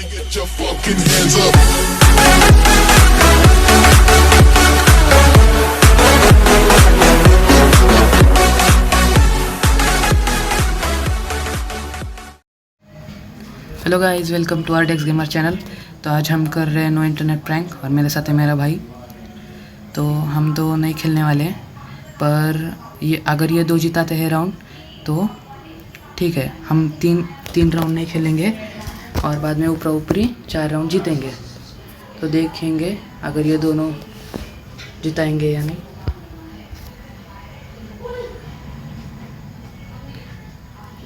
Get your fucking hands up. Hello guys, welcome to Ardex gamer channel. तो आज हम कर रहे हैं नो इंटरनेट प्रैंक और मेरे साथ है मेरा भाई। तो हम दो नहीं खेलने वाले हैं, पर ये अगर ये दो जिताते हैं राउंड तो ठीक है, हम तीन राउंड नहीं खेलेंगे और बाद में ऊपरा ऊपरी 4 राउंड जीतेंगे। तो देखेंगे अगर ये दोनों जिताएंगे या नहीं।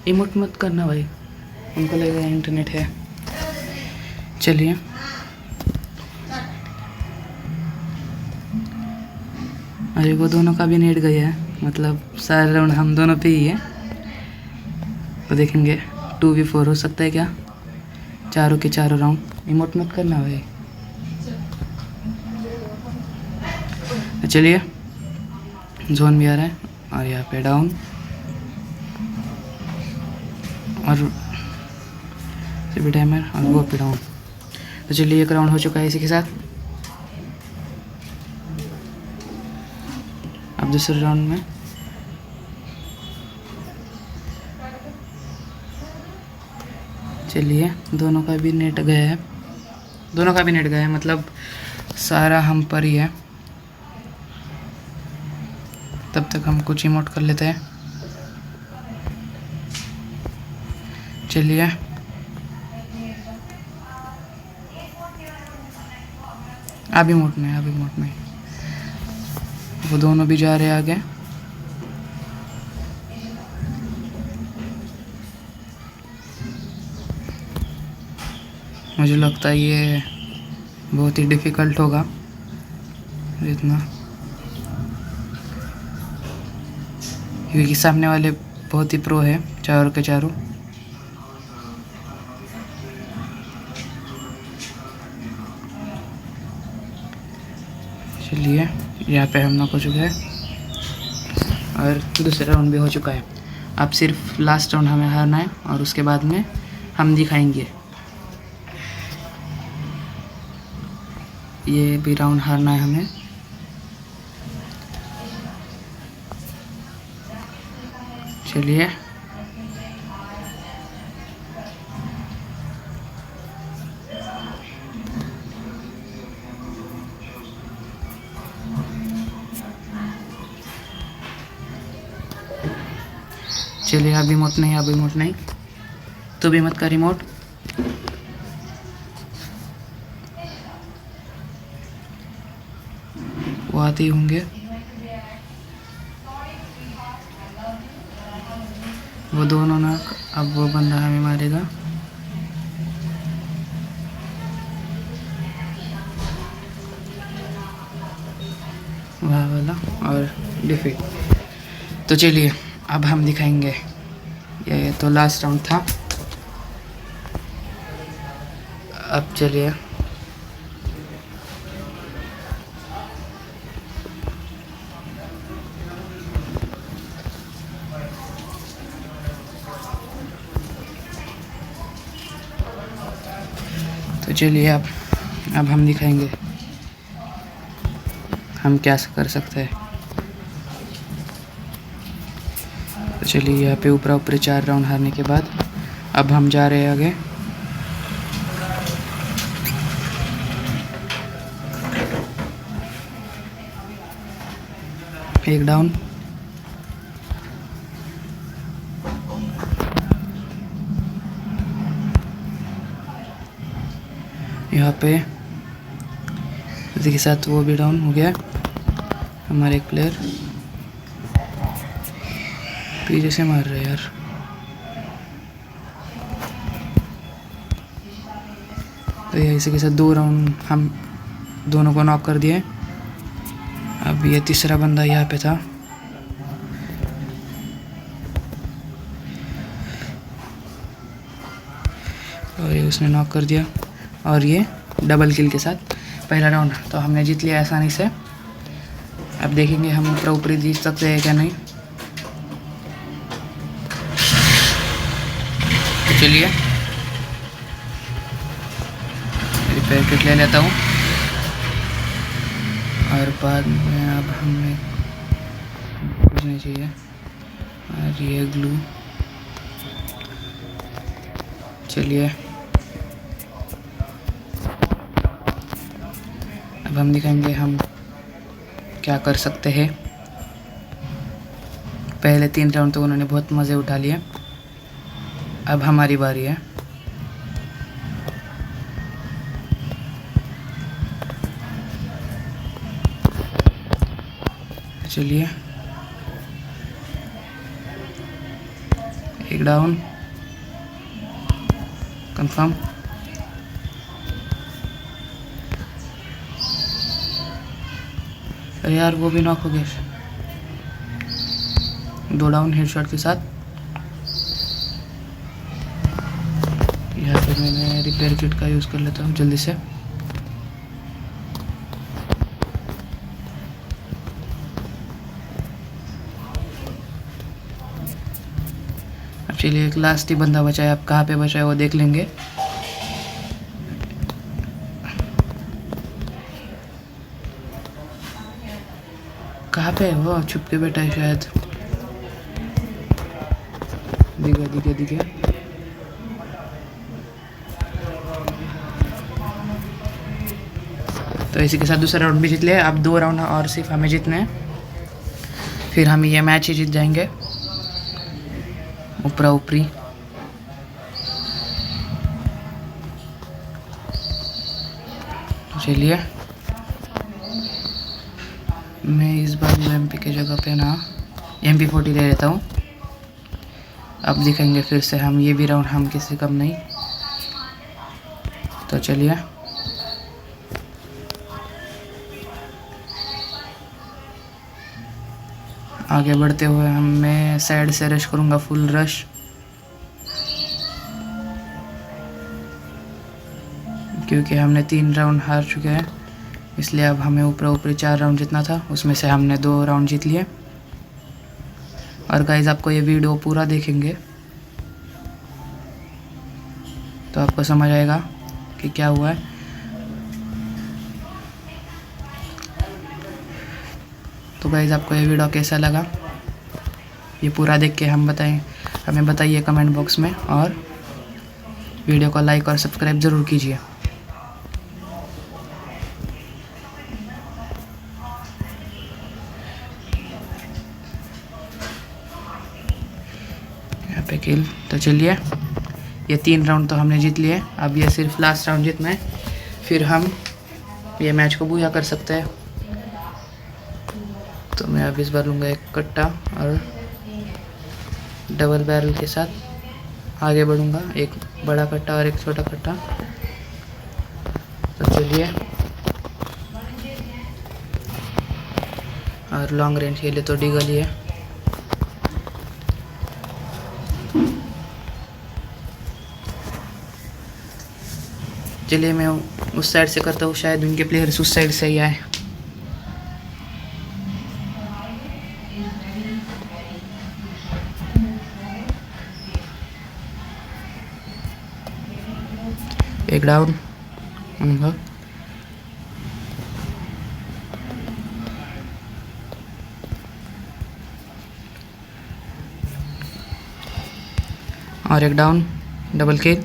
इमोट मत करना भाई, उनको लगेगा इंटरनेट है। चलिए, अरे वो दोनों का भी नेट गया है, मतलब सारे राउंड हम दोनों पे ही है। तो देखेंगे 2v4 हो सकता है क्या, चारों के चारों राउंड। इमोट मत करना भाई। तो चलिए, जोन भी आ रहा है और यहाँ पे डाउन और भी टाइमर और वो पे डाउन। तो चलिए, एक राउंड हो चुका है इसी के साथ। अब दूसरे राउंड में चलिए, दोनों का भी नेट गया है, मतलब सारा हम पर ही है। तब तक हम कुछ इमोट कर लेते हैं। चलिए, अभी इमोट नहीं। वो दोनों भी जा रहे हैं आगे। मुझे लगता है ये बहुत ही डिफ़िकल्ट होगा इतना, क्योंकि सामने वाले बहुत ही प्रो है, चारों के चारों। चलिए, यहाँ पे हम लोग हो चुके हैं और दूसरा राउंड भी हो चुका है। अब सिर्फ लास्ट राउंड हमें हारना है और उसके बाद में हम दिखाएंगे। ये भी राउंड हारना है हमें। चलिए, अभी इमोट नहीं, तो भी मत कर इमोट। वो आते ही होंगे, वो दोनों ना। अब वो बंदा हमें मारेगा। वह वाला और डिफीट। तो चलिए, अब हम दिखाएंगे। ये तो लास्ट राउंड था। अब चलिए, अब हम दिखाएंगे हम क्या कर सकते हैं। तो चलिए, यहाँ पे ऊपर 4 राउंड हारने के बाद अब हम जा रहे हैं आगे। एक डाउन, यहाँ पे इसी के साथ वो भी डाउन हो गया। हमारे एक प्लेयर पीछे से मार रहे यार। तो ये इसी के साथ 2 राउंड हम दोनों को नॉक कर दिए। अब ये तीसरा बंदा यहाँ पे था। और ये उसने नॉक कर दिया और ये डबल किल के साथ पहला राउंड तो हमने जीत लिया आसानी से। अब देखेंगे हम ऊपर ऊपरी जीत सकते हैं क्या नहीं। तो चलिए, रिपेयर किट ले लेता हूँ और बाद में अब हमें कुछ नहीं चाहिए। और ये ग्लू, चलिए अब हम दिखाएंगे हम क्या कर सकते हैं। पहले 3 राउंड तो उन्होंने बहुत मज़े उठा लिए, अब हमारी बारी है। चलिए एक डाउन कंफर्म। अरे यार वो भी नॉक हो गया। 2 डाउन हेडशॉट के साथ। यहाँ पे मैंने रिपेयर किट का यूज़ कर लेता हूँ जल्दी से। अब चलिए एक लास्ट ही बंदा बचा है, अब कहाँ पे बचा है वो देख लेंगे। कहाँ पे है वो? छुप के बैठा है शायद। दिखे। तो इसी के साथ दूसरा राउंड भी जीत लिया। अब 2 राउंड और सिर्फ हमें जीतने हैं, फिर हम ये मैच ही जीत जाएंगे ऊपरा ऊपरी। चलिए मैं इस बार MP की जगह पे ना MP40 ले लेता हूँ। अब दिखेंगे फिर से हम, ये भी राउंड हम किसी कम नहीं। तो चलिए आगे बढ़ते हुए मैं साइड से रश करूँगा, फुल रश, क्योंकि हमने 3 राउंड हार चुके हैं, इसलिए अब हमें ऊपर ऊपर 4 राउंड जीतना था, उसमें से हमने 2 राउंड जीत लिए। और गाइज आपको ये वीडियो पूरा देखेंगे तो आपको समझ आएगा कि क्या हुआ है। तो गाइज आपको ये वीडियो कैसा लगा ये पूरा देख के हमें बताइए कमेंट बॉक्स में, और वीडियो को लाइक और सब्सक्राइब ज़रूर कीजिए। यहाँ पे किल। तो चलिए ये 3 राउंड तो हमने जीत लिए, अब ये सिर्फ लास्ट राउंड जीतना है, फिर हम ये मैच को बूया कर सकते हैं। तो मैं अब इस बार लूँगा एक कट्टा और डबल बैरल के साथ आगे बढ़ूँगा, एक बड़ा कट्टा और एक छोटा कट्टा। तो चलिए और लॉन्ग रेंज के लिए तो डीगल ही है। चलिए मैं उस साइड से करता हूँ, शायद उनके प्लेयर्स उस साइड से ही आए। एक डाउन और एक डाउन, डबल किल।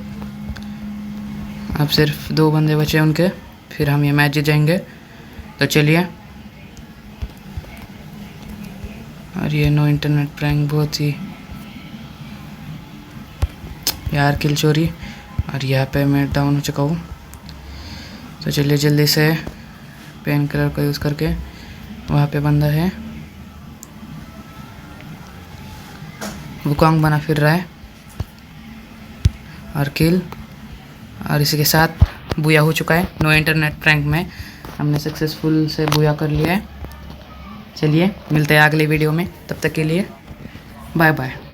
अब सिर्फ 2 बंदे बचे उनके, फिर हम ये मैच जीत जाएंगे। तो चलिए, और ये नो इंटरनेट प्रैंक बहुत ही यार किल चोरी, और यहाँ पे मैं डाउन हो चुका हूँ। तो चलिए जल्दी से पेन किलर का यूज़ करके, वहाँ पे बंदा है वुकांग बना फिर रहा है, और किल। और इसी के साथ बूया हो चुका है। नो इंटरनेट प्रैंक में हमने सक्सेसफुल से बूया कर लिया है। चलिए मिलते हैं अगले वीडियो में, तब तक के लिए बाय बाय।